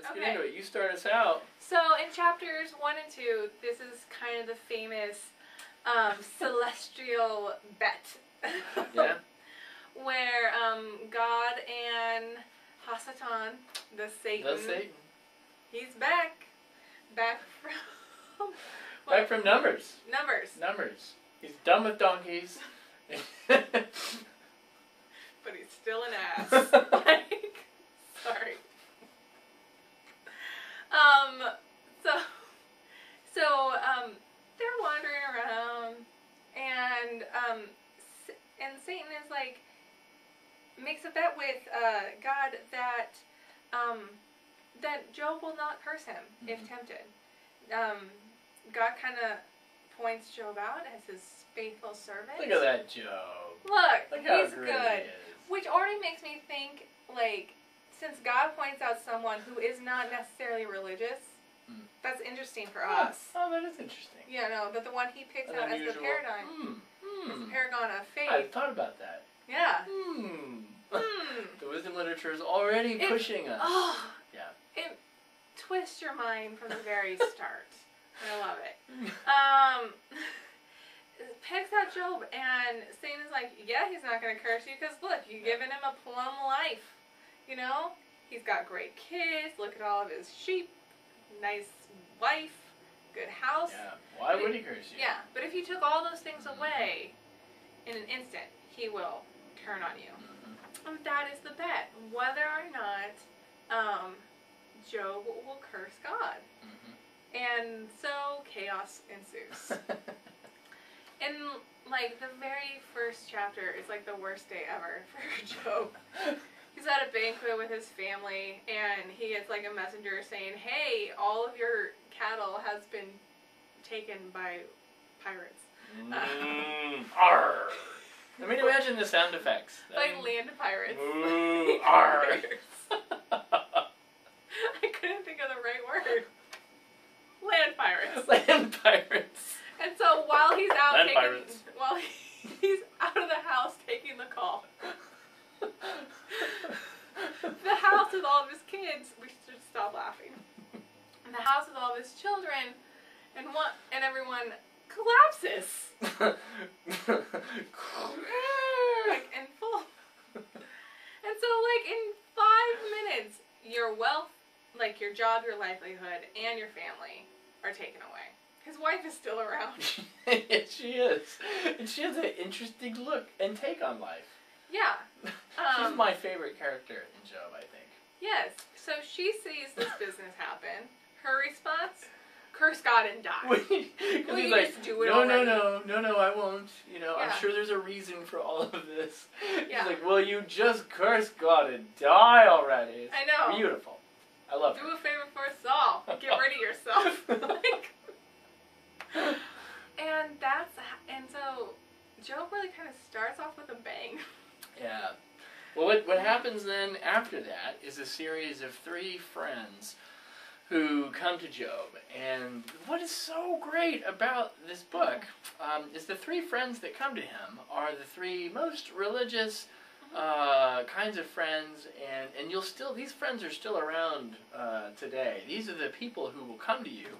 Let's get into it. You start us out. So in chapters 1 and 2, this is kind of the famous celestial bet. Yeah. Where God and Hasatan, the Satan, he's back from back from numbers. Numbers. He's done with donkeys. But he's still an ass. Like, sorry. So they're wandering around, and Satan is like, makes a bet with God that that Job will not curse him if tempted. God kind of points Job out as his faithful servant. Look at that Job. Look how he's great good. he is. Which already makes me think, like, since God points out someone who is not necessarily religious, that's interesting for us. Oh, that is interesting. Yeah, no, that the one he picks out as the paradigm, as the paragon of faith. I thought about that. Yeah. The wisdom literature is already pushing us. Oh, yeah. It twists your mind from the very start. I love it. Picks out Job, and Satan is like, yeah, he's not going to curse you, because look, you've given him a plum life. You know? He's got great kids, look at all of his sheep, nice wife, good house. Yeah, why would he curse you? Yeah, but if you took all those things away, in an instant, he will turn on you. And that is the bet, whether or not Job will curse God. And so chaos ensues. And like the very first chapter is like the worst day ever for Job. He's at a banquet with his family, and he gets like a messenger saying, hey, all of your cattle has been taken by pirates. Arr! I mean, imagine the sound effects. Like land pirates. Ooh, arr! I couldn't think of the right word. Land pirates. Land pirates. And so while he's out Land pirates. while he's out of the house taking the call, the house with all of his kids, we should stop laughing. And the house with all of his children, and everyone collapses. Like in full. And so like in 5 minutes, your wealth, like your job, your livelihood, and your family are taken away. His wife is still around. She is. And she has an interesting look and take on life. Yeah. She's my favorite character in Job, I think. Yes. So she sees this business happen. Her response? Curse God and die. Will you like, just do it no, already? no, I won't. You know, Yeah. I'm sure there's a reason for all of this. Yeah. He's like, will you just curse God and die already? It's I know. Beautiful. I love it. Do a favor for us all. Get rid of yourself. And so Job really kind of starts off with a bang. Yeah. Well, what happens then after that is a series of 3 friends who come to Job. And what is so great about this book is the 3 friends that come to him are the 3 most religious kinds of friends, and you'll still, these friends are still around today. These are the people who will come to you,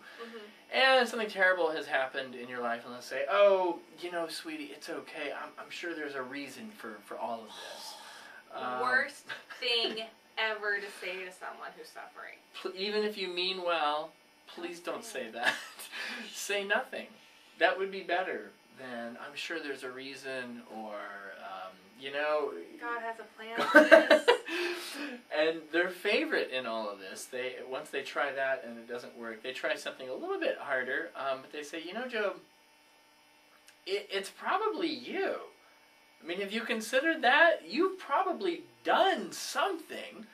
and something terrible has happened in your life, and they'll say, oh, you know, sweetie, it's okay. I'm sure there's a reason for all of this. Worst thing ever to say to someone who's suffering. Even if you mean well, please don't say that. Say nothing. That would be better than, I'm sure there's a reason, or, you know... God has a plan for this. And their favorite in all of this, once they try that and it doesn't work, they try something a little bit harder, but they say, you know, Job, it's probably you. I mean, have you considered that? You've probably done something,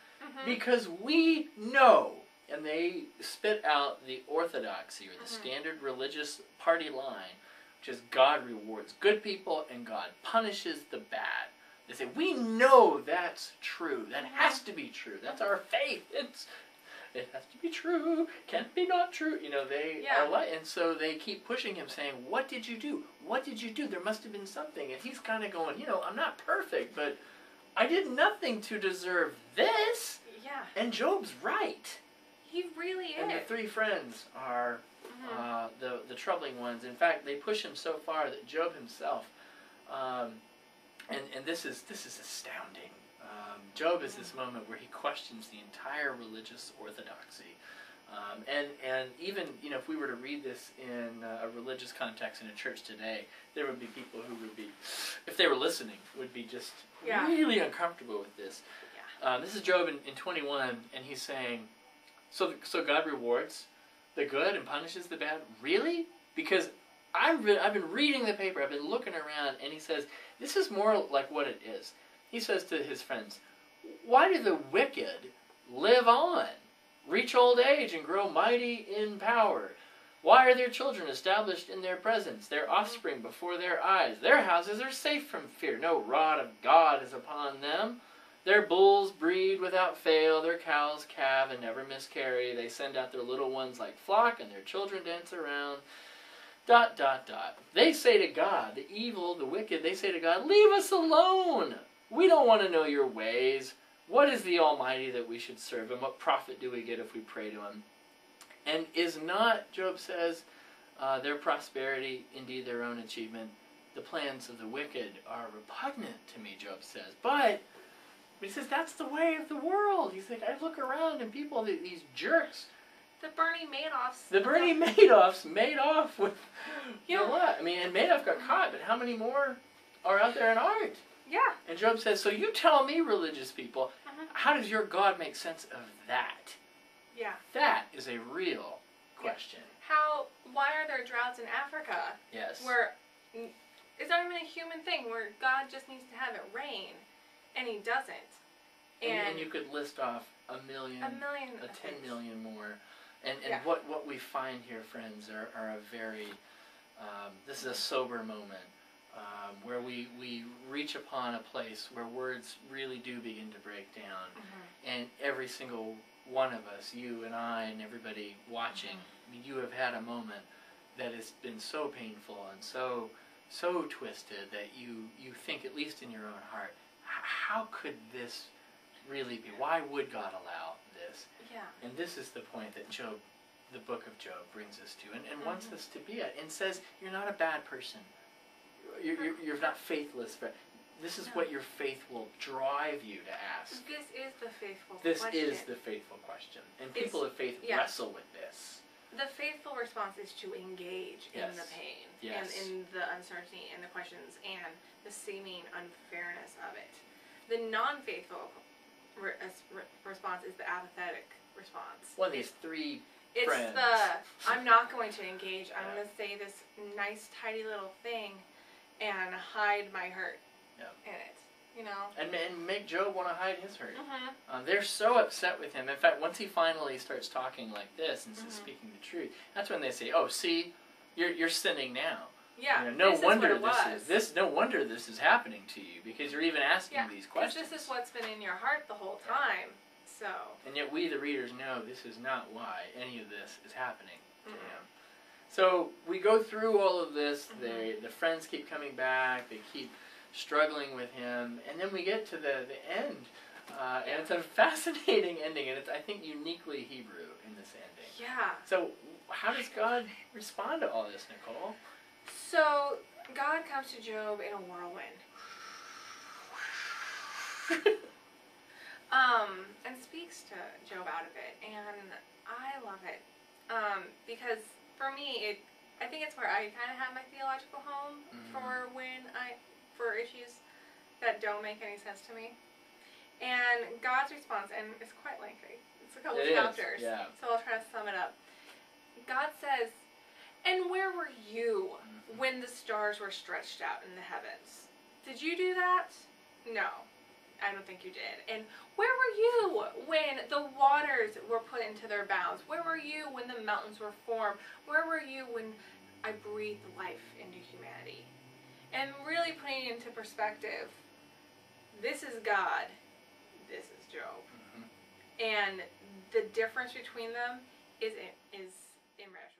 because we know. And they spit out the orthodoxy, or the standard religious party line, which is God rewards good people and God punishes the bad. They say, we know that's true. That has to be true. That's our faith. It has to be true. Can't be not true. You know, they are like, and so they keep pushing him, saying, what did you do? What did you do? There must have been something. And he's kind of going, you know, I'm not perfect, but I did nothing to deserve this. Yeah. And Job's right. He really is. And the three friends are the troubling ones. In fact, they push him so far that Job himself, and this is astounding. Job is this moment where he questions the entire religious orthodoxy. And even, if we were to read this in a religious context in a church today, there would be people who would be, if they were listening, would be just really uncomfortable with this. Yeah. This is Job in 21, and he's saying, so God rewards the good and punishes the bad? Really? Because I've been reading the paper, I've been looking around, and he says, this is more like what it is. He says to his friends, why do the wicked live on, reach old age, and grow mighty in power? Why are their children established in their presence, their offspring before their eyes? Their houses are safe from fear. No rod of God is upon them. Their bulls breed without fail. Their cows calve and never miscarry. They send out their little ones like flock, and their children dance around. ... They say to God, the evil, the wicked, they say to God, leave us alone. We don't want to know your ways. What is the Almighty that we should serve him? What profit do we get if we pray to him? And is not, Job says, their prosperity indeed their own achievement? The plans of the wicked are repugnant to me, Job says. But he says that's the way of the world. He's like, I look around and people, these jerks. The Bernie Madoffs. The Bernie Madoffs made off with a lot. I mean, and Madoff got caught, but how many more are out there and aren't? Yeah. And Job says, so you tell me, religious people, how does your God make sense of that? Yeah. That is a real question. Why are there droughts in Africa? Yes. Where it's not even a human thing, where God just needs to have it rain, and he doesn't. And you could list off a 10 million more. And what we find here, friends, are a very, this is a sober moment. Where we reach upon a place where words really do begin to break down. And every single one of us, you and I and everybody watching, you have had a moment that has been so painful and so twisted that you think, at least in your own heart, how could this really be? Why would God allow this? Yeah. And this is the point that Job, the book of Job, brings us to and wants us to be at, and says, you're not a bad person. You're not faithless. This is what your faith will drive you to ask. This is the faithful question. This is the faithful question. And people of faith wrestle with this. The faithful response is to engage in the pain and in the uncertainty and the questions and the seeming unfairness of it. The non-faithful response is the apathetic response. Well, these three friends. I'm not going to engage. I'm going to say this nice, tidy little thing and hide my hurt in it, And make Job want to hide his hurt. They're so upset with him. In fact, once he finally starts talking like this and speaking the truth, that's when they say, "Oh, see, you're sinning now." Yeah. No wonder this is happening to you, because you're even asking these questions. This is what's been in your heart the whole time. So. And yet we, the readers, know this is not why any of this is happening to him. So we go through all of this. The friends keep coming back. They keep struggling with him, and then we get to the end, and it's a fascinating ending, and it's, I think, uniquely Hebrew in this ending. Yeah. So how does God respond to all this, Nicole? So God comes to Job in a whirlwind. And speaks to Job out of it, and I love it, because for me, I think it's where I kind of have my theological home for issues that don't make any sense to me. And God's response, and it's quite lengthy. It's a couple chapters, so I'll try to sum it up. God says, "And where were you when the stars were stretched out in the heavens? Did you do that? No. I don't think you did. And where were you when the waters were put into their bounds? Where were you when the mountains were formed? Where were you when I breathed life into humanity?" And really putting it into perspective, this is God, this is Job. And the difference between them is immeasurable.